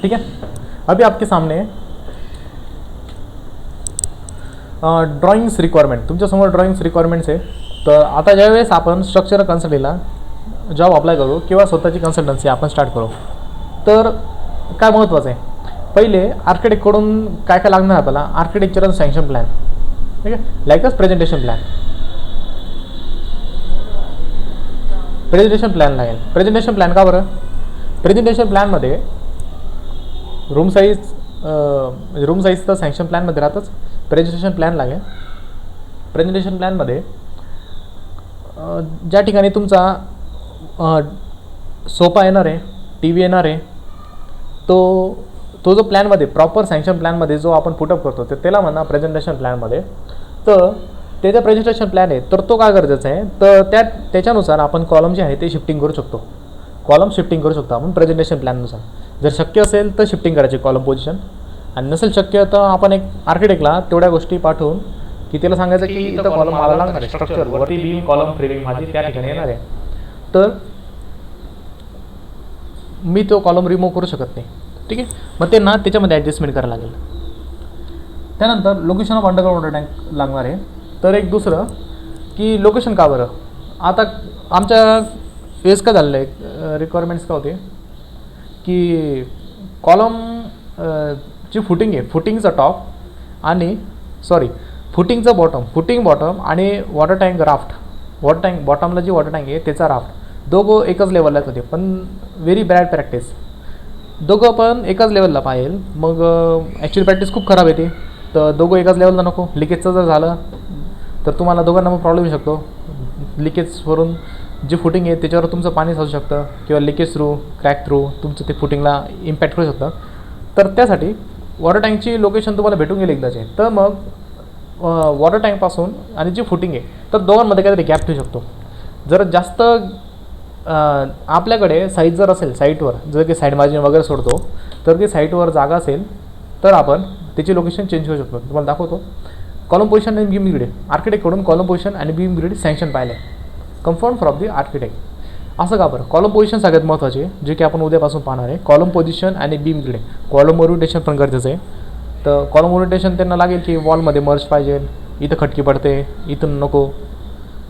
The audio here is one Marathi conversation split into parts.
ठीक है। अभी आपके सामने ड्रॉइंग्स रिक्वायरमेंट, तुमच्यासमोर ड्रॉइंग्स रिक्वायरमेंट्स आहे. तर आता ज्यावेळेस आपण स्ट्रक्चरल कन्सल्टंटला जॉब अप्लाय करू किंवा स्वतःची कन्सल्टन्सी आपण स्टार्ट करू, तर काय महत्त्वाचं आहे, पहिले आर्किटेक्टकडून काय काय लागणार आपल्याला, आर्किटेक्चरल सँक्शन प्लॅन, ठीक आहे, लाईकच प्रेझेंटेशन प्लॅन. प्रेझेंटेशन प्लॅन लागेल. प्रेझेंटेशन प्लॅन का बरं? प्रेझेंटेशन प्लॅनमध्ये रूम साईज तर सँक्शन प्लॅनमध्ये राहतच, प्रेझेंटेशन प्लॅन लागेल. प्रेझेंटेशन प्लॅनमध्ये ज्या ठिकाणी तुमचा सोफा येणार आहे, टी व्ही येणार आहे, तो जो प्लॅनमध्ये प्रॉपर सँक्शन प्लॅनमध्ये जो आपण पुटअप करतो तर त्याला म्हणा प्रेझेंटेशन प्लॅनमध्ये. तर त्याचा प्रेझेंटेशन प्लॅन आहे, तर तो काय गरजेचा आहे, तर त्याच्यानुसार आपण कॉलम जे आहे ते शिफ्टिंग करू शकतो. कॉलम शिफ्टिंग करू शकतो आपण प्रेझेंटेशन प्लॅननुसार. जर शक्य असेल तर शिफ्टिंग करायची कॉलम पोझिशन, आणि नसेल शक्य तर आपण एक आर्किटेक्टला तेवढ्या गोष्टी पाठवून की त्याला सांगायचं की इथं कॉलम मला लागणार आहे, स्ट्रक्चर वरती बीम कॉलम फ्रेमिंग माझी त्या ठिकाणी येणार आहे, तर मी तो कॉलम रिमूव्ह करू शकत नाही. ठीक आहे. मग ते ना त्याच्यामध्ये ॲडजस्टमेंट करायला लागेल. त्यानंतर location of underground water tank लागणार आहे. तर एक दुसरं की लोकेशन का बरं, आता आमच्या वेळेस काय झालेलं आहे, रिक्वायरमेंट्स का होते की कॉलम जी फुटिंग आहे, फुटिंगचं टॉप आणि फुटिंगचं फुटिंग बॉटम आणि water tank raft, water tank बॉटमला जी वॉटर टँक आहे त्याचा राफ्ट, दोघं एकच लेवललाच होते. पण व्हेरी बॅड प्रॅक्टिस, दोघं पण एकाच लेवलला पाहिजे. मग ॲक्च्युअली प्रॅक्टिस खूप खराब येते. तर दोघं एकाच लेवलला नको. लिकेजचं जर झालं तर तुम्हाला दोघांना मग प्रॉब्लेम येऊ शकतो. लिकेजवरून जी फुटिंग आहे त्याच्यावर तुमचं पाणी साचू शकतं किंवा लिकेज थ्रू, क्रॅक थ्रू तुमचं ते फुटिंगला इम्पॅक्ट करू शकतं. तर त्यासाठी वॉटर टँकची लोकेशन तुम्हाला भेटून गेली एकदाचे. तर मग वॉटर टँकपासून आणि जी फुटिंग आहे तर दोघांमध्ये काहीतरी गॅप ठेवू शकतो. जर जास्त आपल्याकडे साईज जर असेल, साईटवर जर की साईड मार्जिन वगैरे सोडतो, तर ती साईटवर जागा असेल तर आपण त्याची लोकेशन चेंज करू शकतो. तुम्हाला दाखवतो. कॉलम पोझिशन आणि बीम ग्रिड, आर्किटेक्टकडून कॉलम पोझिशन आणि बीम ग्रिड सँक्शन पाहिले, कन्फर्म फ्रॉम दी आर्किटेक्ट. असं का बरं? कॉलम पोझिशन सगळ्यात महत्त्वाचे, जे की आपण उद्यापासून पाहणार आहे. कॉलम पोझिशन आणि बीम ग्रिड, कॉलम ओरिएंटेशन पण गरजेचं आहे. तर कॉलम ओरिएंटेशन त्यांना लागेल की वॉलमध्ये मर्ज पाहिजे, इथं खटकी पडते, इथून नको.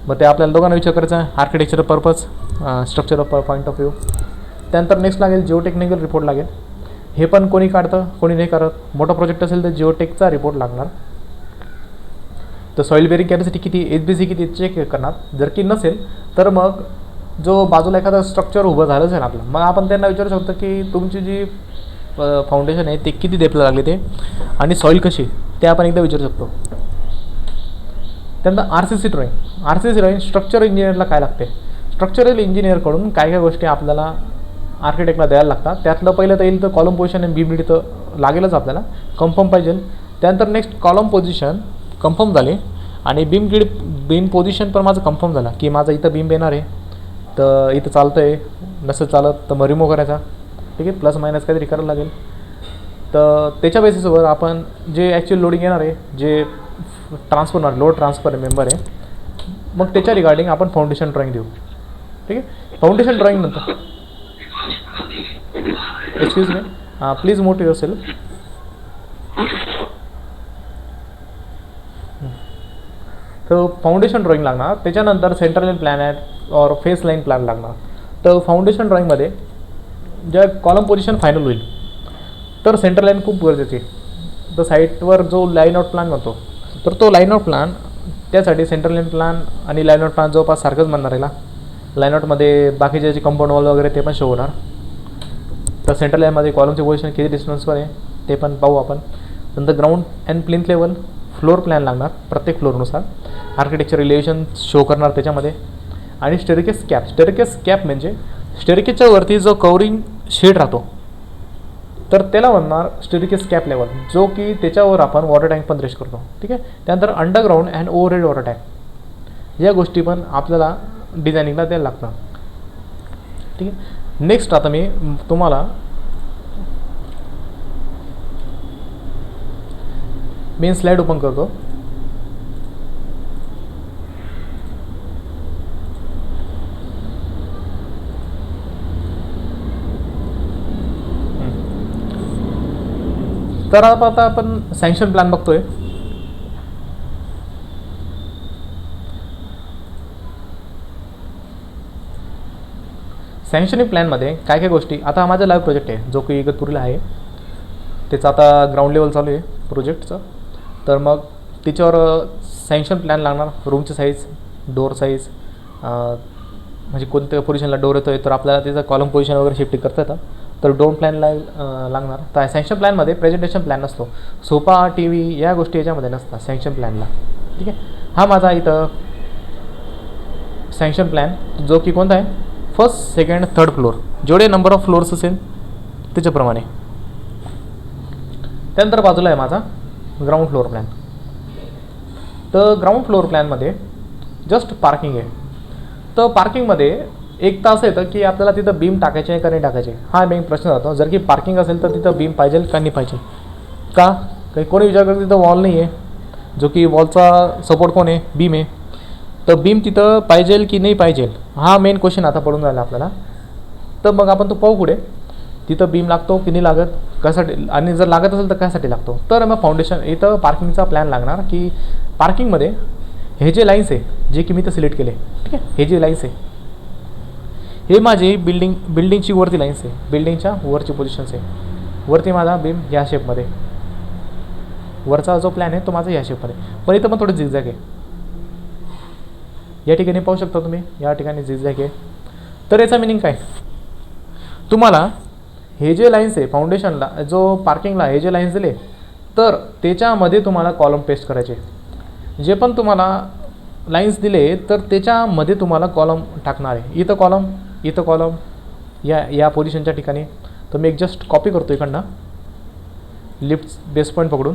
मग ते आपल्याला दोघांना विचार करायचा आहे, architecture purpose, structure point of view. त्यानंतर नेक्स्ट लागेल जिओटेक्निकल रिपोर्ट लागेल. हे पण कोणी काढतं, कोणी नाही करत. मोठा प्रोजेक्ट असेल तर जिओटेकचा रिपोर्ट लागणार. तर सॉईल बेरिंग कॅपॅसिटी किती, HBC किती चेक करणार. जर की नसेल तर मग जो बाजूला एखादं स्ट्रक्चर उभं झालं असेल आपलं, मग आपण त्यांना विचारू शकतो की तुमची जी फाउंडेशन आहे ते किती डेप्थला लागले ते, आणि सॉईल कशी, ते आपण एकदा विचारू शकतो. त्यानंतर RCC ड्रॉईंग, स्ट्रक्चरल इंजिनिअरला काय लागते, स्ट्रक्चरल इंजिनिअरकडून काय काय गोष्टी आपल्याला आर्किटेक्टला द्यायला लागतात. त्यातलं पहिलं तर येईल तर कॉलम पोझिशन आणि बीम ग्रिड तर लागेलच आपल्याला, कन्फर्म पाहिजे. त्यानंतर नेक्स्ट कॉलम पोझिशन कन्फर्म झाले आणि बीम पोझिशन पण माझं कन्फर्म झालं की माझं इथं बीम येणार आहे, तर इथं चालतं आहे, नसं चालत तर मग रिमूव्ह करायचा. ठीक आहे, प्लस मायनस काहीतरी करायला लागेल. तर त्याच्या बेसिसवर आपण जे ॲक्च्युअल लोडिंग येणार आहे, जे ट्रान्सफर लोड ट्रान्सफर मेंबर आहे, मग त्याच्या रिगार्डिंग आपण फाउंडेशन ड्रॉईंग देऊ. ठीक आहे. फाउंडेशन ड्रॉईंग नंतर excuse me, please move to yourself. तर फाउंडेशन ड्रॉईंग लागणार. त्याच्यानंतर सेंटर लाईन प्लॅन आहे और फेस लाईन प्लॅन लागणार. तर फाउंडेशन ड्रॉईंगमध्ये ज्या कॉलम पोझिशन फायनल होईल तर सेंटर लाईन खूप गरजेची आहे. तर साईटवर जो लाईन आउट प्लॅन म्हणतो, तर तो लाईन आउट प्लॅन, त्यासाठी सेंटर लाईन प्लॅन आणि लाईन आउट प्लॅन जवळपास सारखंच म्हणणार याला. लाईन आउटमध्ये बाकीचे जे कंपाऊंड वॉल वगैरे ते पण शो होणार. तर सेंटर लाईनमध्ये कॉलमचे पोझिशन किती डिस्टन्सवर आहे ते पण पाहू आपण. नंतर ground and plinth level floor plan लागणार, प्रत्येक फ्लोअरनुसार आर्किटेक्चर रिलेशन शो करणार त्याच्यामध्ये. आणि स्टेअरकेस कॅप म्हणजे स्टेअरकेसच्या वरती जो कवरिंग शेड राहतो तर त्याला म्हणणार स्टेअरकेस कॅप लेवल, जो की त्याच्यावर आपण वॉटर टँक पण रेस्ट करतो. ठीक आहे. त्यानंतर underground and overhead water tank, या गोष्टी पण आपल्याला डिझायनिंगला द्यायला लागतात. ठीक आहे. नेक्स्ट आता मी तुम्हाला मेन स्लाईड ओपन करतो. तर आता आपण सँक्शन प्लॅन बघतोय. सँक्शनिंग प्लॅनमध्ये काय काय गोष्टी, आता हा माझा लाईव्ह प्रोजेक्ट आहे जो की इगतपुरीला आहे. त्याचं आता ग्राउंड लेवल चालू आहे प्रोजेक्टचं. तर मग त्याच्यावर सँक्शन प्लॅन लागणार. रूमची साईज, डोअर साईज, म्हणजे कोणत्या पोझिशनला डोअर येतो आहे तर आपल्याला त्याचं कॉलम पोझिशन वगैरे शिफ्ट करता येतं. तर डोअर प्लॅनला लागणार. तर सँक्शन प्लॅनमध्ये प्रेझेंटेशन प्लॅन नसतो. सोफा, टी व्ही या गोष्टी याच्यामध्ये नसतात सँक्शन प्लॅनला. ठीक आहे. हा माझा इथं सँक्शन प्लॅन जो की कोणता आहे, फर्स्ट, सेकंड, थर्ड फ्लोअर, जेवढे नंबर ऑफ फ्लोअर्स असेल त्याच्याप्रमाणे. त्यानंतर बाजूला आहे माझा ग्राउंड फ्लोअर प्लॅन. तर ग्राउंड फ्लोअर प्लॅनमध्ये जस्ट पार्किंग आहे. तर पार्किंगमध्ये एक तास येतं की आपल्याला तिथं बीम टाकायचे आहे का नाही टाकायचे, हा मेन प्रश्न राहतो. जर की पार्किंग असेल तर तिथं बीम पाहिजे का नाही पाहिजे. का काही कोणी विचार करतं तिथं वॉल नाही आहे, जो की वॉलचा सपोर्ट कोण आहे, बीम आहे. तर बीम तिथं पाहिजे की नाही पाहिजे, हा मेन क्वेश्चन आता पडून राहिला आपल्याला. तर मग आपण तो पाहू पुढे, तिथं बीम लागतो की नाही लागत, कशासाठी, आणि जर लागत असेल तर कशासाठी लागतो. तर मग फाउंडेशन इथं पार्किंगचा प्लॅन लागणार की पार्किंगमध्ये हे जे लाईन्स आहे जे की मी तर सिलेक्ट केले. ठीक आहे. हे जे लाईन्स आहे हे माझी बिल्डिंगची वरती लाईन्स आहे, बिल्डिंगच्या वरची पोझिशन्स आहे. वरती माझा बीम या शेपमध्ये, वरचा जो प्लॅन आहे तो माझा या शेपमध्ये. पण इथं पण थोडं झिगझॅग आहे. या ठिकाणी पाहू शकता तुम्ही, या ठिकाणी झिगझॅग आहे. तर याचा मिनिंग काय, तुम्हाला हे जे लाईन्स आहे फाउंडेशनला, जो पार्किंगला हे जे लाईन्स दिले तर त्याच्यामध्ये तुम्हाला कॉलम पेस्ट करायचे. जे पण तुम्हाला लाईन्स दिले तर त्याच्यामध्ये तुम्हाला कॉलम टाकणार आहे. इथं कॉलम या पोझिशनच्या ठिकाणी. तर मी एक जस्ट कॉपी करतो इकडनं लिफ्ट बेस पॉईंट पकडून.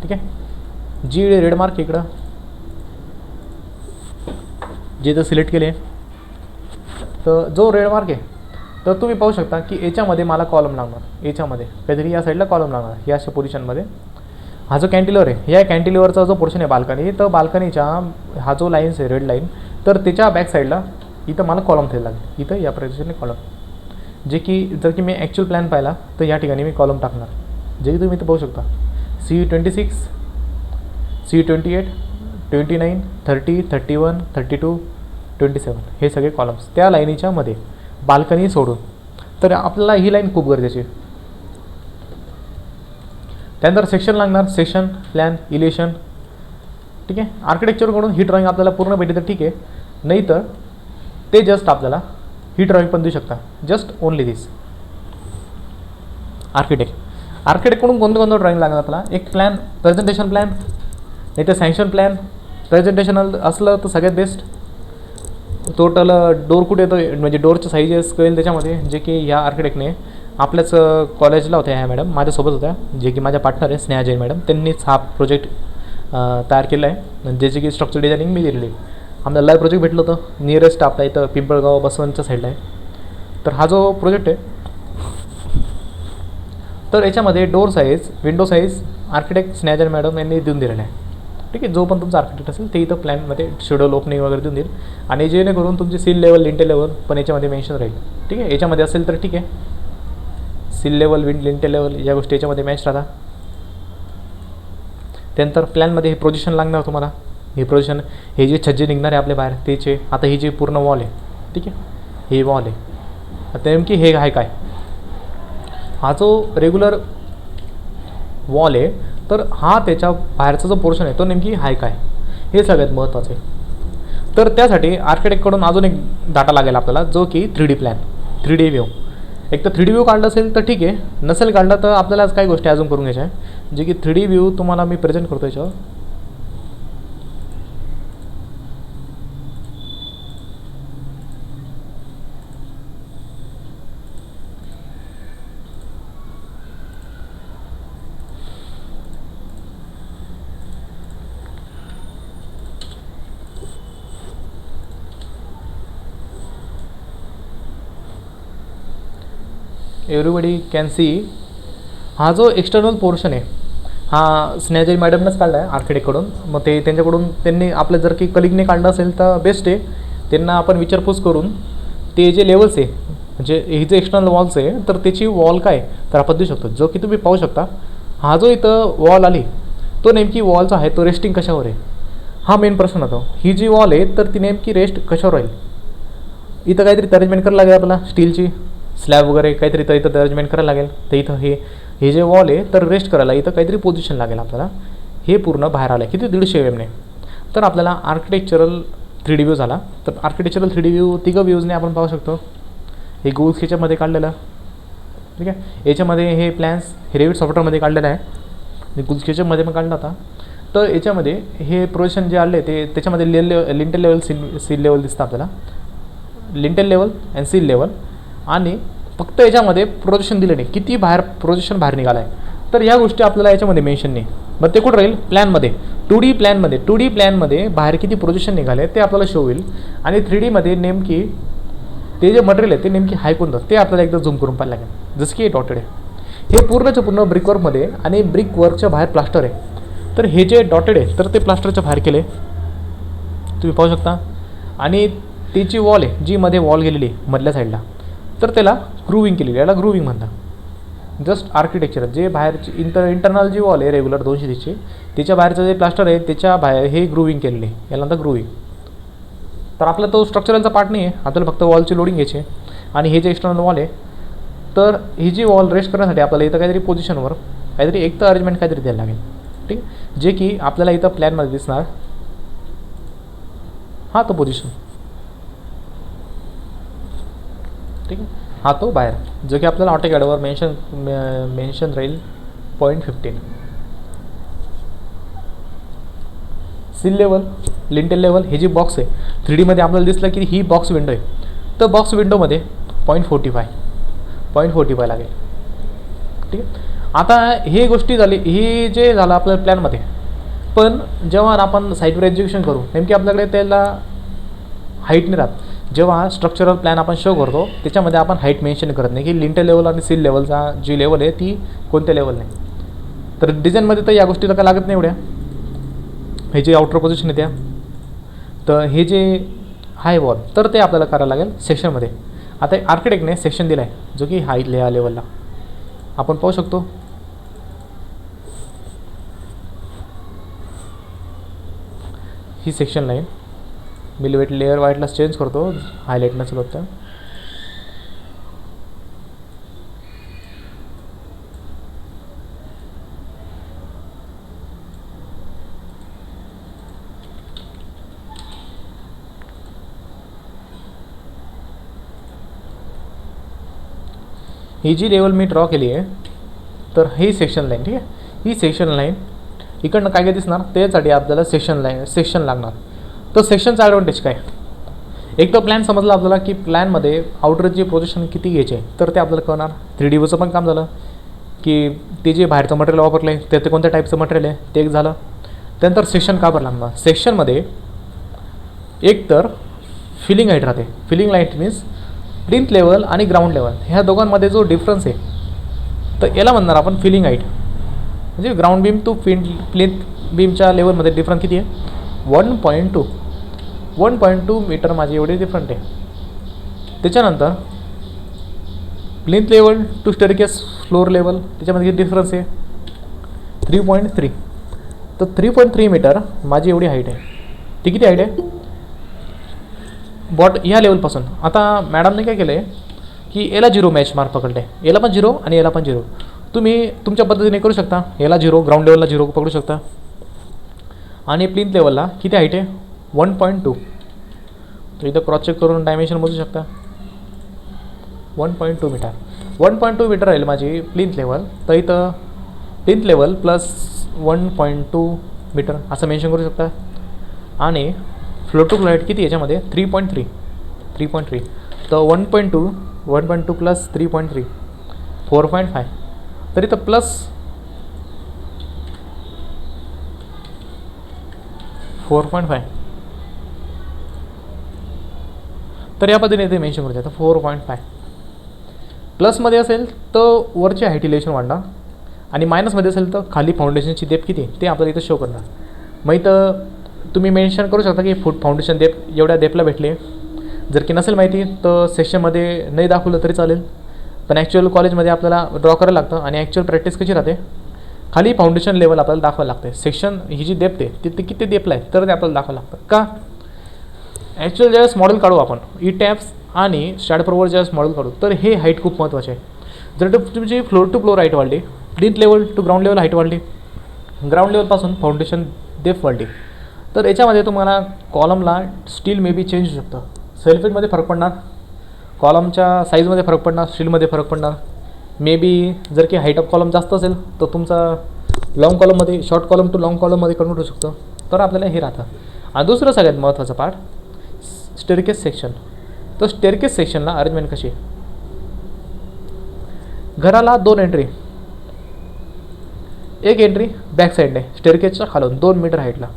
ठीक आहे. जी रेड मार्क इकडं जे जर सिलेक्ट केले तर जो रेड मार्क आहे तर तुम्ही पाहू शकता की याच्यामध्ये मला कॉलम लागणार. याच्यामध्ये काहीतरी या साईडला कॉलम लागणार या अशा पोझिशनमध्ये. हा जो कॅन्टिलिवर आहे, या कॅन्टिलिवरचा जो पोर्शन आहे बाल्कनी, तर बाल्कनीच्या हा जो लाईन्स आहे रेड लाईन, तर त्याच्या बॅक साईडला इथं मला कॉलम ठेवायला लागेल. इथं या पोझिशनने कॉलम, जे की जर की मी ॲक्च्युअल प्लॅन पाहिला तर या ठिकाणी मी कॉलम टाकणार. जे की तुम्ही इथं पाहू शकता C26, C28, 29, 30, 31, 32, 27 हे सगळे कॉलम्स त्या लाईनीच्या मध्ये, बाल्कनी सोडून. तर आपल्याला ही लाईन खूप गरजेची आहे. त्यानंतर सेक्शन लागणार, सेक्शन प्लॅन, इलेशन. ठीक आहे. आर्किटेक्चरकडून ही ड्रॉइंग आपल्याला पूर्ण भेटली तर ठीक आहे, नाही तर ते जस्ट आपल्याला ही ड्रॉइंग पण देऊ शकता. जस्ट ओनली दिस. आर्किटेक्टकडून कोणतं ड्रॉइंग लागणार आपल्याला, एक प्लॅन, प्रेझेंटेशन प्लॅन, नाही तर सँक्शन प्लॅन. प्रेझेंटेशनल असलं तर सगळ्यात बेस्ट. टोटल डोर कुठे येतो, म्हणजे डोरचं साईजेस कळेल त्याच्यामध्ये, जे की ह्या आर्किटेक्टने आपल्याच कॉलेजला होत्या ह्या मॅडम, माझ्यासोबत होत्या, जे की माझ्या पार्टनर आहे स्नेहा जैन मॅडम. त्यांनीच हा प्रोजेक्ट तयार केला आहे, ज्याची की स्ट्रक्चर डिझायनिंग मी दिलेली. आम्हाला लाईव्ह प्रोजेक्ट भेटलं होतं नियरेस्ट आपल्या इथं पिंपळगाव बसवनच्या साईडला आहे. तर हा जो प्रोजेक्ट आहे तर याच्यामध्ये door size, window size architect Sneha Jain madam यांनी देऊन दिलेला आहे. ठीक आहे. जो पण तुमचा आर्किटेक्ट असेल ते इथं प्लॅनमध्ये शेड्यूल ओपनिंग वगैरे देऊन देईल, आणि जेणेकरून तुमची सील लेवल, लिंटेल लेवल पण याच्यामध्ये मेन्शन राहील. ठीक आहे. याच्यामध्ये असेल तर ठीक आहे, सील लेवल, लिंटेल लेवल या गोष्टी याच्यामध्ये मॅच राहतात. त्यानंतर प्लॅनमध्ये हे प्रोजेक्शन लागणार तुम्हाला. हे प्रोजेक्शन, हे जे छज्जे निघणार आहे आपल्या बाहेर त्याचे, आता ही जी पूर्ण वॉल आहे, ठीक आहे, हे वॉल आहे. आता नेमकी हे आहे काय, हा जो रेग्युलर वॉल आहे तर हा त्याच्या बाहेरचा जो पोर्शन आहे तो नेमकी आहे काय, हे सगळ्यात महत्त्वाचं आहे. तर त्यासाठी आर्किटेक्टकडून अजून एक डाटा लागेल आपल्याला, जो की 3D प्लॅन, 3D व्ह्यू. एक तर 3D व्ह्यू काढलं असेल तर ठीक आहे, नसेल काढलं तर आपल्याला काही गोष्टी अजून करून घ्यायच्या आहे, जे की 3D व्ह्यू तुम्हाला मी प्रेझेंट करतो याच्यावर. एव्हरीबडी कॅन सी, हा जो एक्सटर्नल पोर्शन आहे हा स्नेहजरी मॅडमनंच काढला आहे आर्किटेक्टकडून. मग ते त्यांच्याकडून त्यांनी आपलं जर की कलिगने काढलं असेल तर बेस्ट आहे. त्यांना आपण विचारपूस करून ते जे लेवल्स आहे म्हणजे हे जे एक्सटर्नल वॉल्स आहे तर त्याची वॉल काय तर आपण देऊ शकतो. जो की तुम्ही पाहू शकता हा जो इथं वॉल आली तो नेमकी वॉलचा आहे तो रेस्टिंग कशावर आहे हा मेन प्रश्न होतो. ही जी वॉल आहे तर ती नेमकी रेस्ट कशावर राहील. इथं काहीतरी अरेंजमेंट करायला लागेल आपल्याला स्टीलची स्लॅब वगैरे काहीतरी तर इथं अरेंजमेंट करायला लागेल. तर इथं हे जे वॉल आहे तर रेस्ट करायला इथं काहीतरी पोझिशन लागेल आपल्याला. हे पूर्ण बाहेर आलं आहे किती 150 mm ने. तर आपल्याला आर्किटेक्चरल 3D व्ह्यू झाला. तर आर्किटेक्चरल 3D व्ह्यू तिघं व्ह्यूजने आपण पाहू शकतो. हे गुगल स्केचमध्ये काढलेलं ठीक आहे. याच्यामध्ये हे प्लॅन्स हे रेविट सॉफ्टवेअरमध्ये काढलेलं आहे. गुगल स्केचमध्ये पण काढला होता. तर याच्यामध्ये हे प्रोजेक्शन जे आले ते त्याच्यामध्ये लिंटेल लेवल सील लेवल दिसतं आपल्याला. Lintel level and seal level आणि फक्त याच्यामध्ये प्रोजेक्शन दिलं नाही किती बाहेर प्रोजेक्शन बाहेर निघालं आहे. तर ह्या गोष्टी आपल्याला याच्यामध्ये मेन्शन नाही. मग ते कुठं राहील प्लॅनमध्ये 2D प्लॅनमध्ये बाहेर किती प्रोजेक्शन निघाले ते आपल्याला शो होईल. आणि 3Dमध्ये नेमकी ते जे मटेरियल आहे ते नेमकी हाय कोणतं ते आपल्याला एकदा झूम करून पाहायला लागेल. जसं की हे डॉटेड आहे हे पूर्णच्या पूर्ण ब्रिकवर्कमध्ये आणि ब्रिकवर्कच्या बाहेर प्लास्टर आहे. तर हे जे डॉटेड आहे तर ते प्लास्टरच्या बाहेर केले तुम्ही पाहू शकता. आणि त्याची वॉल आहे जी मध्ये वॉल गेलेली आहे मधल्या साईडला तर त्याला ग्रूविंग केलेली याला ग्रूविंग म्हणतात. जस्ट आर्किटेक्चर जे बाहेरची इंटरनल जी वॉल आहे रेग्युलर 230ची त्याच्या बाहेरचं जे प्लास्टर आहे त्याच्या बाहेर हे ग्रूविंग केलेले आहे याला नंतर ग्रूविंग. तर आपला तो स्ट्रक्चरलचा पार्ट नाही आहे आपल्याला फक्त वॉलची लोडिंग घ्यायची आहे. आणि हे जे एक्सटर्नल वॉल आहे तर ही जी वॉल रेस्ट करण्यासाठी आपल्याला इथं काहीतरी पोझिशनवर काहीतरी एक तर अरेंजमेंट काहीतरी द्यायला लागेल ठीक. जे की आपल्याला इथं प्लॅनमध्ये दिसणार हा तो पोझिशन ठीक आहे. हा तो बाहेर जो की आपल्याला ऑटोकॅडवर मेन्शन राहील 0.15. सील लेवल लिंटेल लेवल हे जी बॉक्स आहे 3Dमध्ये आपल्याला दिसलं की ही बॉक्स विंडो आहे. तर बॉक्स विंडोमध्ये 0.45 लागेल ठीक आहे. आता हे गोष्टी झाली ही जे झालं आपल्या प्लॅनमध्ये. पण जेव्हा आपण साईटवर एक्झिक्युशन करू नेमकी आपल्याकडे त्याला हाईट नाही राहत. जेव्हा स्ट्रक्चरल प्लॅन आपण शो करतो त्याच्यामध्ये आपण हाईट मेन्शन करत नाही की लिंटेल लेवल आणि सील लेवलचा जी लेवल आहे ती कोणत्या लेवल नाही. तर डिझाईनमध्ये तर या गोष्टीला काय लागत नाही एवढ्या. हे जे आउटर पोझिशन आहे त्या तर हे जे हाय वॉल तर ते आपल्याला करायला लागेल सेक्शनमध्ये. आता आर्किटेक्टने सेक्शन दिला आहे जो की हाईट या लेवलला आपण पाहू शकतो. ही सेक्शन लाईन मी लेअर व्हाईटला चेंज करतो हायलाईट नसेल होतं. ही जी लेवल मी ड्रॉ केली आहे तर ही सेक्शन लाईन ठीक आहे. ही सेक्शन लाईन इकडनं काय काय दिसणार त्यासाठी आपल्याला सेक्शन लागणार. तर सेक्शनचा ॲडव्हान्टेज काय एक तर प्लॅन समजला आपल्याला की प्लॅनमध्ये आउटरची पोझिशन किती घ्यायची आहे तर ते आपल्याला कळणार. 3D व्ह्यूचं पण काम झालं की ते जे बाहेरचं मटेरियल वापरलं आहे ते कोणत्या टाईपचं मटेरियल आहे ते एक झालं. त्यानंतर सेक्शन का बरं लागणार सेक्शनमध्ये एक तर फिलिंग हाईट राहते. Filling height means plinth level आणि ग्राउंड लेवल ह्या दोघांमध्ये जो डिफरन्स आहे तर याला म्हणणार आपण फिलिंग हाईट. म्हणजे ग्राउंड बीम टू प्लिंथ बीमच्या लेवलमध्ये डिफरन्स किती आहे 1.2 मीटर माझी एवढी डिफरंट आहे. त्याच्यानंतर plinth level to staircase floor level त्याच्यामध्ये किती डिफरन्स आहे 3.3. तर 3.3 मीटर माझी एवढी हाईट आहे. ती किती हाईट आहे बॉट ह्या लेवलपासून. आता मॅडमने काय केलं आहे की याला 0 मॅच मार्क पकडले याला पण 0 आणि याला पण 0. तुम्ही तुमच्या पद्धतीने करू शकता. याला 0 ग्राउंड लेवलला 0 पकडू शकता. आणि प्लिंथ लेवलला किती हाईट आहे 1.2. तर इथं क्रॉस चेक करून डायमेन्शन मोजू शकता 1.2 मीटर. 1.2 मीटर राहील माझी प्लिंथ लेवल. तर इथं प्लिंथ लेवल प्लस 1.2 मीटर असं मेन्शन करू शकता. आणि फ्लो टू हाईट किती याच्यामध्ये 3.3. तर 1.2 प्लस 3.3 4.5. तर इथं प्लस 4.5. तर या पद्धतीने इथे मेन्शन करू शकता 4.5. प्लसमध्ये असेल तर वरची हाईट इलेव्हेशन वाढणार आणि मायनसमध्ये असेल तर खाली फाउंडेशनची डेप्थ किती ते आपल्याला इथं शो करणार. मग इथं तुम्ही मेन्शन करू शकता की फाउंडेशन डेप्थ एवढ्या डेप्थला भेटले. जर की नसेल माहिती तर सेक्शनमध्ये नाही दाखवलं तरी चालेल, पण ॲक्च्युअल कॉलेजमध्ये आपल्याला ड्रॉ करायला लागतं. आणि ॲक्च्युअल प्रॅक्टिस कशी राहते, खाली फाउंडेशन लेवल आपल्याला दाखवायला लागते. सेक्शन ही जी डेप्थ आहे ते किती डेप्थला आहे तर ते आपल्याला दाखवावं लागतं. का ॲक्च्युअल ज्यावेळेस मॉडेल काढू आपण ई टॅप्स आणि स्टॅड फॉरवर्ड ज्यावेळेस मॉडेल काढू तर हे हाईट खूप महत्त्वाचे आहे. जर तुमची फ्लोर टू फ्लोर हाईट वाढली, plinth level to ground level height वाढली, ग्राउंड लेवलपासून फाउंडेशन डेप्थ वाढली, तर याच्यामध्ये तुम्हाला कॉलमला स्टील मे बी चेंज होऊ शकतं. सेल्फिटमध्ये फरक पडणार, कॉलमच्या साईजमध्ये फरक पडणार, स्टीलमध्ये फरक पडणार. मे बी जर की हाईट ऑफ कॉलम जास्त असेल तर तुमचा लॉंग कॉलममध्ये शॉर्ट कॉलम टू लॉंग कॉलममध्ये कन्वर्ट होऊ शकतं. तर आपल्याला हे राहतं. आणि दुसरं सगळ्यात महत्त्वाचं पार्ट स्टेअरकेस सेक्शन. तर स्टेअरकेस सेक्शनला अरेंजमेंट कशी आहे, घराला 2 एंट्री, एक एंट्री बॅक साईडने स्टेअरकेसच्या खालून 2 मीटर हाईटला.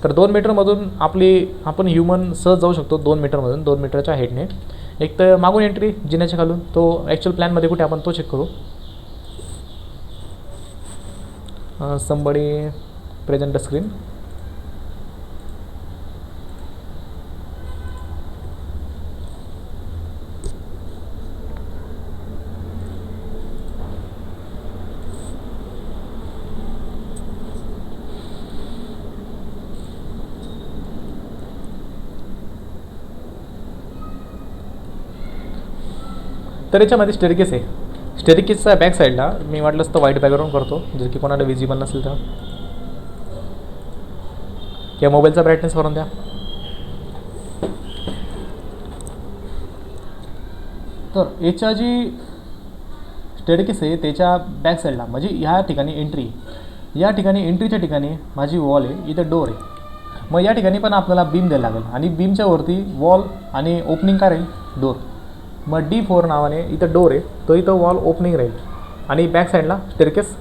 तर 2 मीटरमधून आपण ह्युमन सहज जाऊ शकतो 2 मीटरमधून, 2 मीटरच्या हाईटने. एक तर मागून एंट्री जिन्याच्या खालून, तो ॲक्च्युअल प्लॅनमध्ये कुठे आपण तो चेक करू. somebody present the screen. तर याच्यामध्ये स्टेअरकेस आहे. स्टेअरकेसच्या बॅक साईडला मी वाटलंच तर व्हाईट बॅकग्राऊंड करतो जर की कोणाला विजिबल नसेल तर, किंवा मोबाईलचा ब्राईटनेस करून द्या. तर याच्या जी स्टेअरकेस आहे त्याच्या बॅक साईडला म्हणजे ह्या ठिकाणी एंट्री, या ठिकाणी एंट्रीच्या ठिकाणी माझी वॉल आहे, इथं डोर आहे. मग या ठिकाणी पण आपल्याला बीम द्यायला लागेल आणि बीमच्या वरती वॉल आणि ओपनिंग काय राहील, डोर. मग D4 नावाने इथं डोर आहे, तो इथं वॉल ओपनिंग राहील आणि बॅक साईडला स्टेअरकेस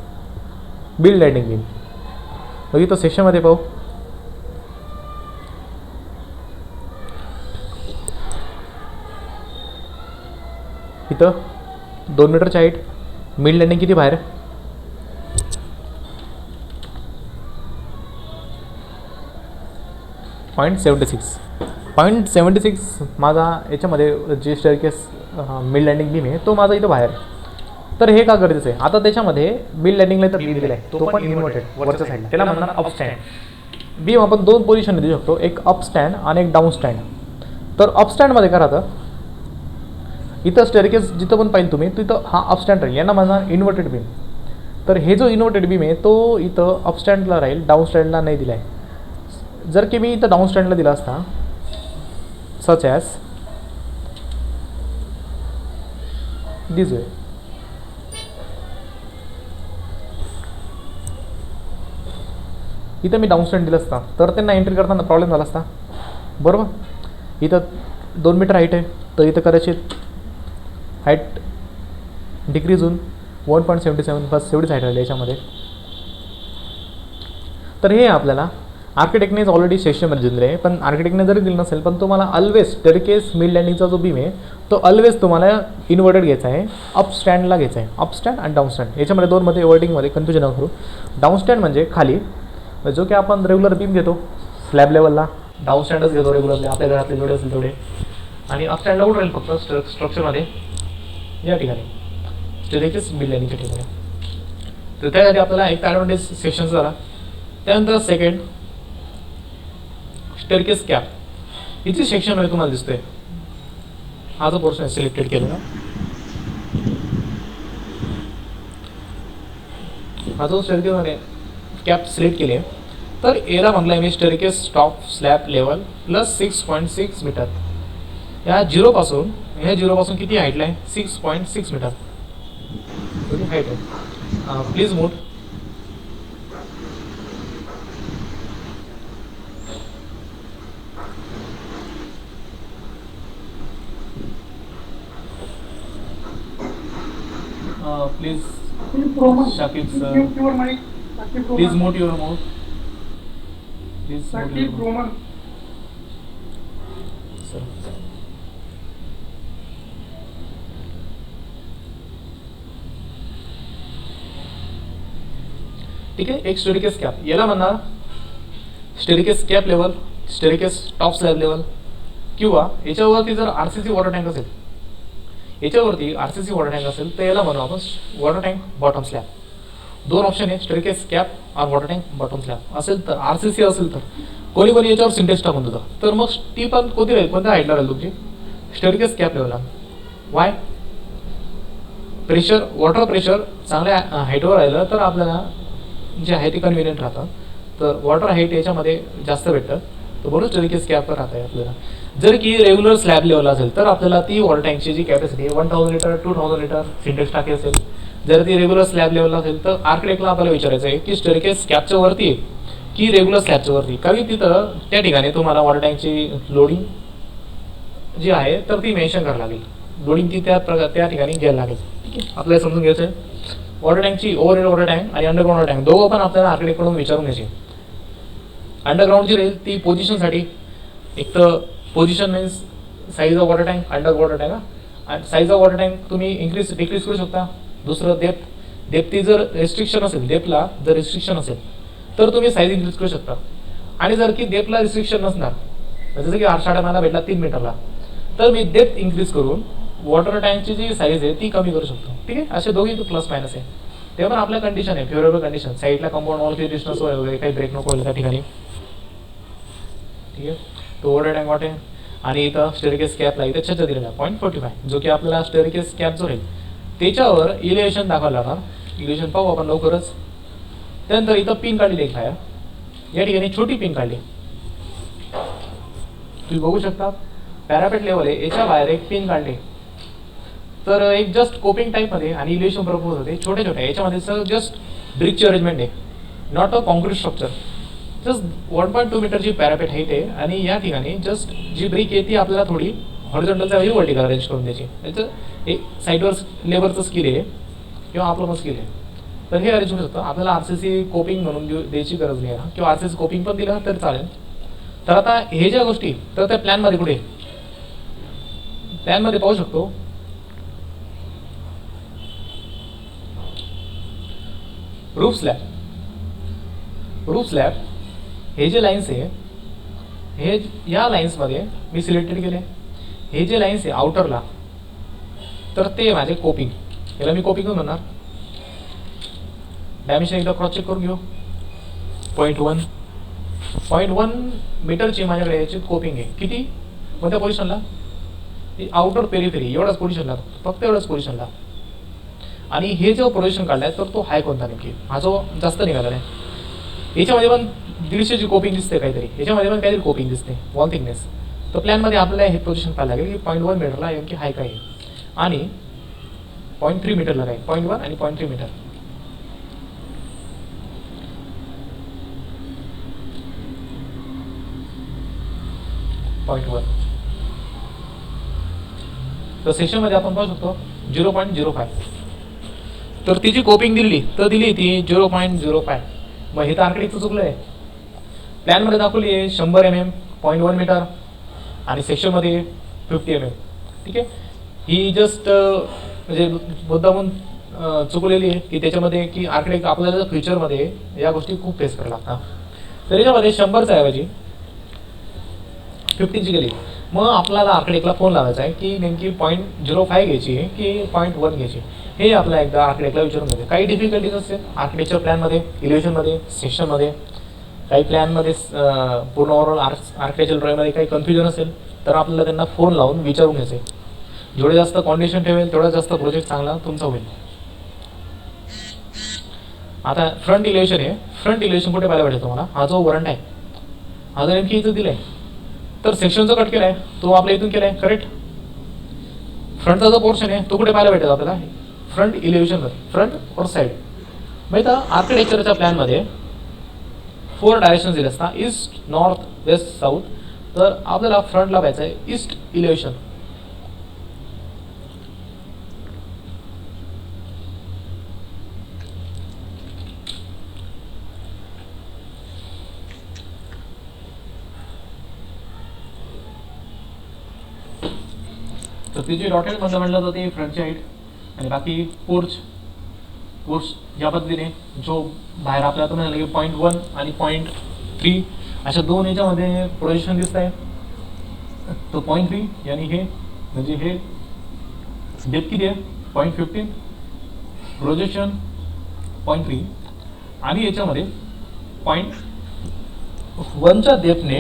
बिल्ड लँडिंग येईल. मग इथं सेक्शनमध्ये पाहू, इथं 2 मीटरची हाईट, मिड लँडिंग किती बाहेर, .76 माझा याच्यामध्ये जे स्टेअरकेस मिड लँडिंग बीम आहे तो माझा इथं बाहेर. तर हे का गरजेचं आहे, आता त्याच्यामध्ये मिड लँडिंगला तर बीम दिला आहे, तो पण इन्व्हर्टेड वरच्या साईडला, त्याला म्हणणार अप स्टँड बीम. आपण 2 पोझिशन देऊ शकतो, एक अप स्टँड आणि एक डाऊन स्टँड. तर अप स्टँडमध्ये काय राहतं, इथं स्टेअरकेस जिथं पण पाहिजे तुम्ही तिथं हा अप स्टँड राहील, यांना म्हणणार इन्व्हर्टेड बीम. तर हे जो इन्व्हर्टेड बीम आहे तो इथं अप स्टँडला राहील, डाऊन स्टँडला नाही दिला आहे. जर की मी इथं डाऊन स्टँडला दिला असता सच ॲज दिस वे, इथं मी डाऊन स्टँड दिलं असता तर त्यांना एंट्री करताना प्रॉब्लेम झाला असता, बरोबर. इथं 2 मीटर हाईट आहे तर इथं कदाचित हाईट डिक्रीज होऊन 1.77 बस एवढीच हाईट राहिली याच्यामध्ये. तर हे आपल्याला आर्किटेक्टनेच ऑलरेडी सेक्शनमध्ये दिलेलं आहे, पण आर्किटेक्टने जरी दिलं नसेल पण तुम्हाला ऑलवेज स्टेअरकेस मिड लँडिंगचा जो बीम आहे तो ऑलवेज तुम्हाला इन्व्हर्टेड घ्यायचा आहे, अप स्टँडला घ्यायचा आहे. अप स्टँड आणि डाऊन स्टँड याच्यामध्ये 2मध्ये वर्डिंगमध्ये कन्फ्युजन नको करू. डाऊन स्टँड म्हणजे खाली जो की आपण रेग्युलर बीम घेतो स्लॅब लेवलला, डाऊन स्टँडच घेतो रेग्युलरली आपल्या घरातले जेवढे असेल तेवढे. आणि अप स्टँडला कुठं राहील फक्त स्ट्रक्चरमध्ये या ठिकाणी स्टेअरकेस मिड लँडिंगच्या ठिकाणी. तर त्यासाठी आपल्याला एक ॲडव्हान्टेज सेक्शन झाला. त्यानंतर सेकंड स्टेअरकेस कॅप, इथे सेक्शनमध्ये तुम्हाला दिसतोय हा जो पोर्शन सिलेक्टेड केलेला, हा जो स्टेअरकेसमध्ये कॅप सिलेक्ट केली आहे. तर याला म्हटलं मी staircase top slab level plus 6.6 metre. ह्या झिरोपासून किती हाईटला आहे, 6.6 मीटर हाईट आहे. Please mute. Please, Shakib sir, please mute your mouth. Please mute your mouth. Sir. ठीक आहे. एक स्टेअरकेस कॅप, याला म्हणणार staircase cap level, staircase top slab level, किंवा याच्यावरती जर RCC वॉटर टँक असेल, याच्यावरती RCC वॉटर टँक असेल तर याला म्हणू आपण वॉटर टँक बॉटम स्लॅब. दोन ऑप्शन आहे, स्टेअरकेस कॅप और वॉटर टँक बॉटम स्लॅब असेल तर, RCC असेल तर कोणी कोणी याच्यावर सिंटेक्स टाकून देतं, तर मग ती पण कोणती राहील, कोणत्या हाईटला राहील तुमची, स्टेअरकेस कॅप लेवलला. वाय? प्रेशर, वॉटर प्रेशर चांगल्या हाईटवर राहिलं तर आपल्याला जे आहे ते कन्व्हिनियंट राहतं, तर वॉटर हाईट याच्यामध्ये जास्त भेटतं, तर म्हणून स्टेअरकेस कॅपवर राहत आहे आपल्याला. जर की रेग्युलर स्लॅब लेवल असेल तर आपल्याला ती वॉटर टँकची जी कॅपॅसिटी 1000 लिटर 2000 लिटर सिंटेक्स टाकी असेल. जर ती रेग्युलर स्लॅब लेवलला असेल तर आर्किटेक्टला आपल्याला विचारायचं आहे की स्टेअरकेस कॅपच्या वरती की रेग्युलर स्लॅबच्या वरती, कारण तिथं त्या ठिकाणी तुम्हाला वॉटर टँकची लोडिंग जी आहे तर ती मेन्शन करावी लागेल, लोडिंग ती त्या ठिकाणी घ्यायला लागेल. ठीक आहे, आपल्याला समजून घ्यायचं आहे. वॉटर टँकची ओव्हरहेड वॉटर टँक आणि अंडरग्राउंड वॉटर टँक दोघं पण आपल्याला आर्किटेक्टकडून विचारून घ्यायचे. अंडरग्राउंड जी राहील ती पोझिशनसाठी, एक तर position means size of water tank, under water tank. आणि साईज ऑफ वॉटर टँक तुम्ही इन्क्रीज डिक्रीज करू शकता. दुसरं डेप्थी जर रिस्ट्रिक्शन असेल, डेप्थला जर रिस्ट्रिक्शन असेल तर तुम्ही साईज इन्क्रीज करू शकता. आणि जर की डेप्थला रिस्ट्रिक्शन नसणार, जसं की आरशाडा मला भेटला 3 मीटरला, तर मी डेप्थ इन्क्रीज करून वॉटर टँकची जी साईज आहे ती कमी करू शकतो. ठीक आहे, असे दोघी प्लस मायनस आहे. ते पण आपल्या कंडिशन आहे, फेवरेबल कंडिशन. साईडला कंपाऊंड वॉल किती डिस्टन्स वगैरे काही ब्रेक नको त्या ठिकाणी. ठीक आहे, तो वॉटर टँक वाटे. आणि इथं स्टेअरकेस कॅपला इथे छज्जा दिलेला 0.45, जो की आपल्याला स्टेअरकेस कॅप जो राहील त्याच्यावर इलेव्हेशन दाखवायला लागणार. इलेव्हेशन पाहू आपण लवकरच. त्यानंतर इथं पिन काढली एक आहे, या ठिकाणी छोटी पिन काढली, तुम्ही बघू शकता. पॅरापेट लेवल आहे, याच्या बाहेर एक पिन काढली. तर एक जस्ट कोपिंग टाईपमध्ये आणि इलेव्हेशन प्रपोज होते छोट्या छोट्या याच्यामध्ये. सर जस्ट ब्रिकची अरेंजमेंट आहे, not a concrete structure. Just 1.2 मीटरची पॅरापेट हाईट आहे आणि या ठिकाणी जस्ट जी ब्रिक आहे ती आपल्याला थोडी हॉरिझॉन्टलच्या वेळी वर्टिकल अरेंज करून द्यायची. त्याचं एक साईडवर लेबरचं स्किल आहे किंवा आपलं पण स्किल आहे, तर हे अरेंज करू शकतो. आपल्याला RCC कोपिंग म्हणून द्यायची गरज नाही आहे, किंवा RCC कोपिंग पण दिलं तर चालेल. तर आता हे ज्या गोष्टी तर त्या प्लॅनमध्ये कुठे प्लॅनमध्ये पाहू शकतो. रूफ स्लॅब हे जे लाईन्स आहे, हे या लाईन्समध्ये मी सिलेक्टेड केले. हे जे लाईन्स आहे आउटरला, तर ते माझे कोपिंग, याला मी कोपिंग म्हणणार. डायमेन्शन एकदा क्रॉस चेक करून घेऊ. 0.1 मीटरची माझ्याकडे याची कोपिंग आहे. किती, कोणत्या पोझिशनला, आउटर पेरिफेरी एवढाच पोझिशनला, फक्त एवढाच पोझिशनला. आणि हे जो पोझिशन काढलाय तर तो हाय कोणता नक्की, हा जो जास्त निघाला आहे. याच्यामध्ये पण 150ची कोपिंग दिसते काहीतरी, याच्यामध्ये पण काहीतरी कोपिंग दिसते वॉल थिकनेस. तर प्लॅनमध्ये आपल्याला हे पोझिशन पाहायला लागेल की 0.1 मीटरला की हाय काय आहे, आणि 0.3 मीटरला काय, 0.1 आणि 0.3 मीटर. तर सेशनमध्ये आपण पाहू शकतो 0.05. तर ती जी कोपिंग दिली तर दिली ती 0.05. मग हे तर आर्किटेक्टचं चुकलं आहे. प्लॅनमध्ये दाखवली आहे 100 mm 0.1 मीटर आणि सेक्शनमध्ये 50 mm. ठीक आहे, ही जस्ट म्हणजे मुद्दामून चुकलेली आहे की त्याच्यामध्ये की आर्किटेक्ट आपल्याला फ्युचरमध्ये या गोष्टी खूप फेस करायला लागतात. तर याच्यामध्ये 100च्या ऐवजी 50ची गेली. मग आपल्याला आर्किटेक्टला फोन लावायचा आहे की नेमकी 0.05 घ्यायची आहे की 0.1 घ्यायची, हे आपल्याला एकदा आर्किटेक्टला विचारून घ्यायचं. काही डिफिकल्टीज असेल आर्किटेक्चर प्लॅनमध्ये, इलेव्हेशनमध्ये, सेक्शनमध्ये, काही प्लॅनमध्ये पूर्ण ओव्हरऑल आर्किटेक्चर ड्रॉइंगमध्ये काही कन्फ्युजन असेल तर आपल्याला त्यांना फोन लावून विचारून घ्यायचं आहे. जेवढे जास्त कॉन्डिशन ठेवेल तेवढा जास्त प्रोजेक्ट चांगला तुमचा होईल. आता फ्रंट इलेव्हेशन आहे. फ्रंट इलेव्हेशन कुठे पाहायला भेटेल तुम्हाला, हा जो वरंट आहे हा जर नेमकी इथं दिला आहे तर सेक्शनचा कट केला आहे तो आपल्या इथून केला आहे करेक्ट. फ्रंटचा जो पोर्शन आहे तो कुठे पाहायला भेटेल आपल्याला, फ्रंट इलेव्हेशनमध्ये, फ्रंट और साईड. मग इथं आर्किटेक्चरच्या प्लॅनमध्ये 4 डायरेक्शन्स दिले असतात, ईस्ट, नॉर्थ, वेस्ट, साऊथ. तर आपल्याला फ्रंटला पाहायचं आहे ईस्ट इलेव्हेशन. तर ती जी डॉटेड मध्ये म्हटलं तर ती फ्रंटची हाईट आणि बाकी पोर्च पोर्च या पद्धतीने जो बाहेर आपल्याला तुम्ही म्हणाले की 0.1 आणि 0.3 अशा दोन याच्यामध्ये प्रोजेक्शन दिसत आहे. तो 0.3 आणि हे म्हणजे हे डेप्थ किती आहे 0.15 प्रोजेक्शन 0.3 आणि याच्यामध्ये 0.1च्या डेप्थने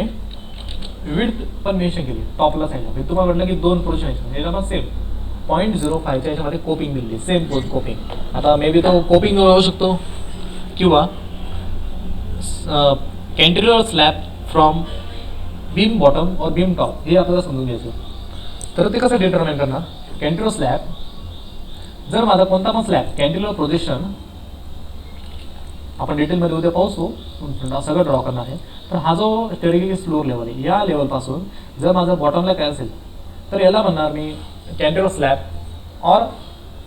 विड्थ पण मेन्शन केली टॉपला साईडला. तुम्हाला म्हटलं की दोन प्रोजेक्शन याला पण सेम 0.05च्या याच्यामध्ये कोपिंग दिली सेम कोपिंग. आता मे बी तो कोपिंग राहू शकतो किंवा cantilever slab from beam bottom और बीम टॉप हे आपल्याला समजून घ्यायचं. तर ते कसं डिटर्माइन करणार कॅन्टिलिव्हर स्लॅब जर माझा कोणता पण स्लॅब कॅन्टिलिव्हर प्रोजेक्शन आपण डिटेलमध्ये उद्या पाहू सगळं ड्रॉ करणार आहे. तर हा जो स्टेरिक फ्लोर लेवल आहे या लेवलपासून जर माझा बॉटमला काय असेल तर याला म्हणणार मी कॅन्टिलिव्हर स्लॅब और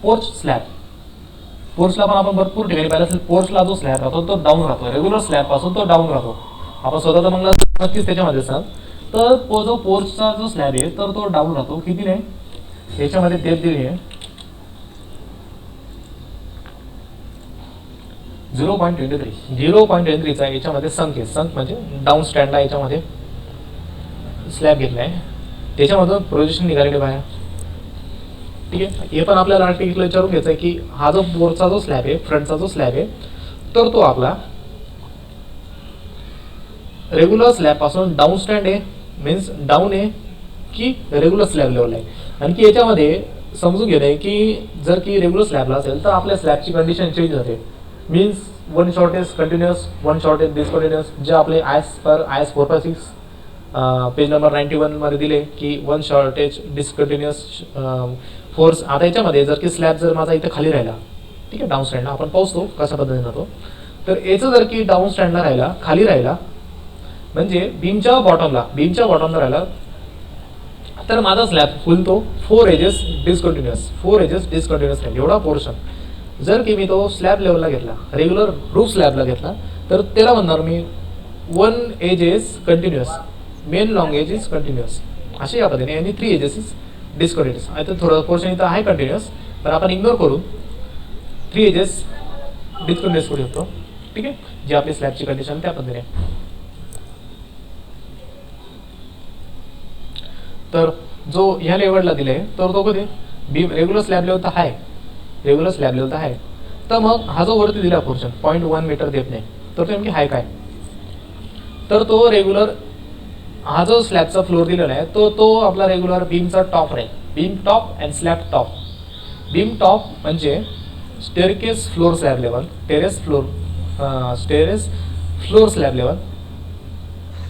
पोर्च स्लॅब. पोर्चला पण आपण भरपूर ठिकाणी पाहिलं असेल पोर्चला जो स्लॅब राहतो तो डाऊन राहतो रेग्युलर स्लॅबपासून तो डाऊन राहतो. आपण स्वतःचा बंगला नक्कीच त्याच्यामध्ये असाल तर जो पोर्चचा जो स्लॅब आहे तर तो डाऊन राहतो. किती नाही याच्यामध्ये डेप्थ दिली आहे 0.23चा याच्यामध्ये संक आहे. संक म्हणजे डाऊन स्टँडला याच्यामध्ये स्लॅब घेतला आहे त्याच्यामधून प्रोजेक्शन निघालेले बाहेर. ठीक आहे. हे पण आपल्याला आर्टिकल विचारून घ्यायचं आहे की हा जो पोर्चचा जो स्लॅब आहे फ्रंटचा जो स्लॅब आहे तर तो आपला रेग्युलर स्लॅबपासून डाऊन स्टँड आहे मीन्स डाऊन आहे की रेग्युलर स्लॅब लेवल आहे. आणखी याच्यामध्ये समजून घेणं आहे की जर की रेग्युलर स्लॅबला असेल तर आपल्या स्लॅबची कंडिशन चेंज होते. Means one shortage continuous one shortage discontinuous जे आपले IS 456 पेज नंबर 91 मध्ये दिले की वन शॉर्टेज डिसकंटिन्युअस फोर्स. आता याच्यामध्ये जर की स्लॅब जर माझा इथे खाली राहिला ठीक आहे डाऊन स्टँडला आपण पाहतो कशा पद्धतीने राहतो तर याचं जर की डाऊन स्टँडला राहिला खाली राहिला म्हणजे बीमच्या बॉटमला राहिला तर माझा स्लॅब फुलतो 4 एजेस डिसकंटिन्युअस राहील एवढा पोर्शन. जर की मी तो स्लॅब लेवलला घेतला रेग्युलर रूफ स्लॅबला घेतला तर त्याला म्हणणार मी 1 edge is continuous main long edge is continuous अशा या पद्धतीने आणि 3 एजेस इज डिसकंटिन्युअस. आता थोडं पोर्शन इथं आहे कंटिन्युअस पण आपण इग्नोर करून 3 एजेस डिसकंटिन्युअस करू शकतो. ठीक आहे जी आपली स्लॅबची कंडिशन त्या पद्धतीने. तर जो ह्या लेवलला दिले तर तो कधी बीम रेग्युलर स्लॅब लेवल तर आहे तर मग हा जो वरती दिला पोर्शन 0.1 मीटर डेप्थने तर तो नेमकी हाय काय तर तो रेग्युलर हा जो स्लॅबचा फ्लोर दिलेला आहे तो आपला रेग्युलर बीमचा टॉप राहील. Beam top and slab top. Beam top म्हणजे staircase floor slab level terrace floor slab level.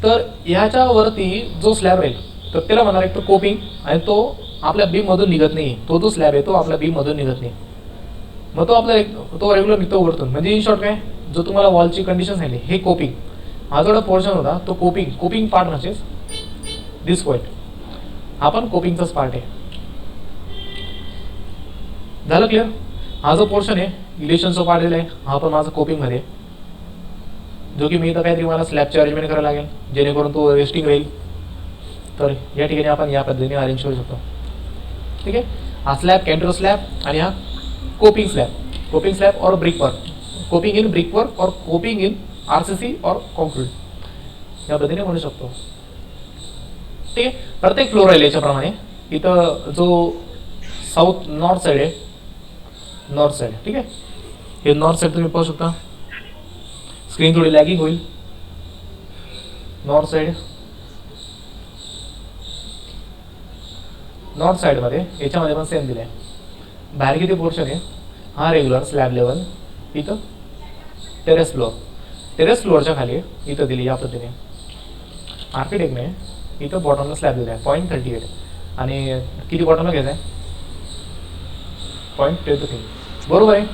तर ह्याच्यावरती जो स्लॅब राहील तर त्याला म्हणणार एक तर कोपिंग आणि तो आपल्या बीममधून निघत नाही. तो जो स्लॅब आहे तो आपल्या बीममधून निघत नाही मग तो आपला तो रेग्युलर निघतो वरतून. म्हणजे इन शॉर्ट काय जो तुम्हाला वॉलची कंडिशन सांगितली हे कोपिंग हा जो पोर्शन होता तो कोपिंग पार्ट म्हणजे दिस पॉईंट हा पण कोपिंगचाच पार्ट आहे. झालं क्लिअर. हा जो पोर्शन आहे इलेक्शनचा पार्ट दिला आहे हा पण माझा कोपिंगमध्ये जो की मी इथं काहीतरी मला स्लॅबची अरेंजमेंट करायला लागेल जेणेकरून तो रेस्टिंग राहील. तर या ठिकाणी आपण या पद्धतीने अरेंज करू शकतो. ठीक आहे. हा स्लॅब कॅन्टर स्लॅब आणि हा कोपिंग स्लॅब और brick work coping in brick work और कोपिंग इन RCC और कॉन्क्रीट या पद्धतीने म्हणू शकतो. ठीक आहे. प्रत्येक फ्लोर राहील याच्याप्रमाणे. इथं जो नॉर्थ साईड आहे ठीक आहे हे नॉर्थ साईड तुम्ही पाहू शकता. स्क्रीन थोडी लॅगिंग होईल. नॉर्थ साईडमध्ये याच्यामध्ये पण सेम दिलं आहे. बाहेर किती पोर्शन आहे हा रेग्युलर स्लॅब लेवल इथं टेरेस फ्लोअरच्या खाली इथं दिली या पद्धतीने. आर्किटेक्टने इथं बॉटमला स्लॅब दिला आहे 0.38 आणि किती बॉटमला घ्यायचं आहे 0.23 बरोबर आहे.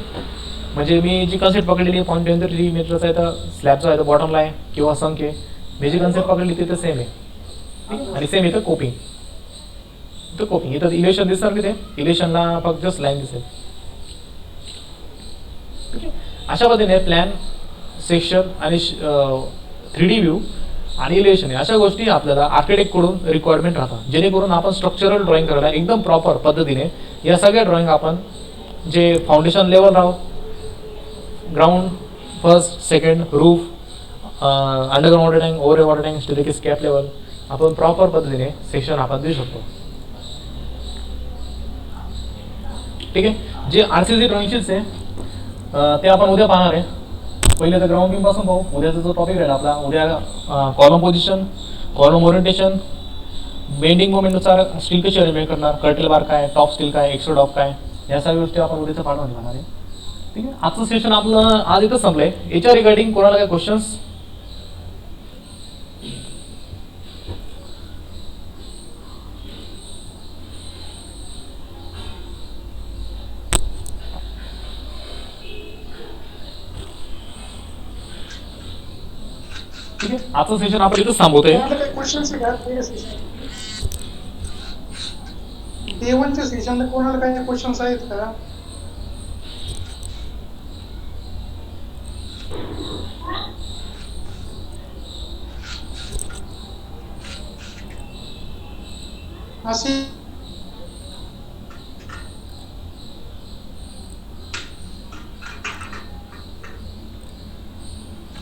म्हणजे मी जी कन्सेप्ट पकडलेली आहे 0.23 मीटरचा आहे तर स्लॅबचा आहे तर बॉटमला आहे किंवा संक आहे. मी जी कन्सेप्ट पकडली तिथं सेम आहे. ठीक आहे. आणि सेम इथं कोपिंग इथं इलेक्शन दिसणार की ते इलेक्शनला फक्त जस्ट लाईन दिसेल. ठीक आहे. अशा पद्धतीने प्लॅन सेक्शन आणि 3D व्ह्यू आणि इलेक्शन अशा गोष्टी आपल्याला आर्किटेक्टकडून रिक्वायरमेंट राहतात जेणेकरून आपण स्ट्रक्चरल ड्रॉइंग करायला एकदम प्रॉपर पद्धतीने या सगळ्या ड्रॉइंग आपण जे फाउंडेशन लेवल राहू ground, first, second, roof, underground water tank, over water tank, staircase, cap level आपण प्रॉपर पद्धतीने सेक्शन आपण देऊ शकतो. ठीक आहे. जे RCC ड्रॉइंग शीट्स आहे ते आपण उद्या पाहणार आहे. पहिले तर ग्राउंड बीम पासून पाहू. उद्याचा जो टॉपिक राहील आपला, उद्या column position, column orientation, bending मोमेंटनुसार स्टील कशी अरेंजमेंट करणार, कर्टेल बार काय, टॉप स्टील काय, एक्स्ट्रा टॉप काय, या सगळ्या गोष्टी आपण उद्याचं पाठवून घेणार आहे. ठीक आहे. आजचं सेशन आपलं आज इथं संपलंय. याच्या रिगार्डिंग कोणाला काय क्वेश्चन्स? ठीक आहे. आजचं सेशन आपण इथंच थांबवतोय. देवांच्या सेशनला कोणाला काही क्वेश्चन्स आहेत का? असे